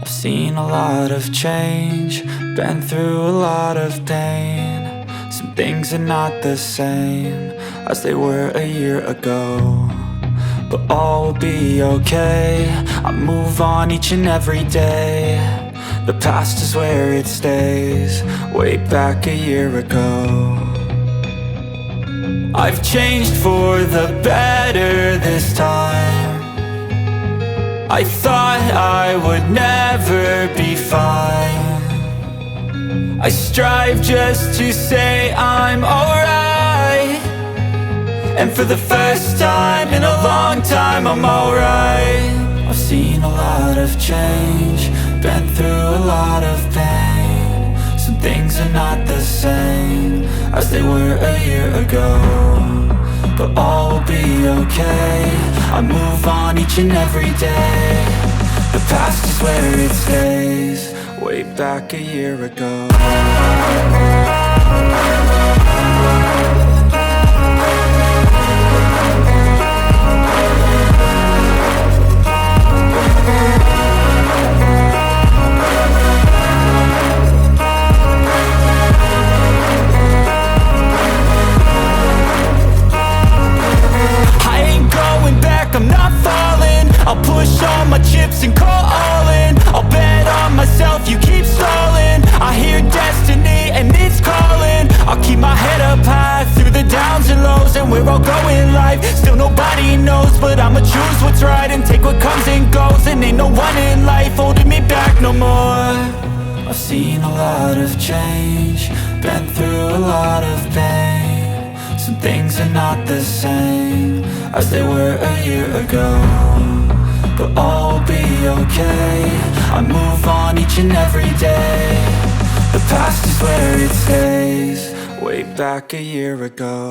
I've seen a lot of change, been through a lot of pain. Some things are not the same as they were a year ago, but all will be okay. I move on each and every day. The past is where it stays, way back a year ago. I've changed for the better this time. I thought I would never be fine. I strive just to say I'm alright, and for the first time in a long time I'm alright. I've seen a lot of change, been through a lot of pain. Some things are not the same as they were a year ago, but all will be okay. I move on each and every day. The past is where it stays, way back a year ago. I'm not falling, I'll push all my chips and call all in. I'll bet on myself, you keep stalling. I hear destiny and it's calling. I'll keep my head up high through the downs and lows, and we're all going life. Still nobody knows, but I'ma choose what's right and take what comes and goes. And ain't no one in life holding me back no more. I've seen a lot of change, been through a lot of pain. Some things are not the same as they were a year ago, but all will be okay. I move on each and every day. The past is where it stays, way back a year ago.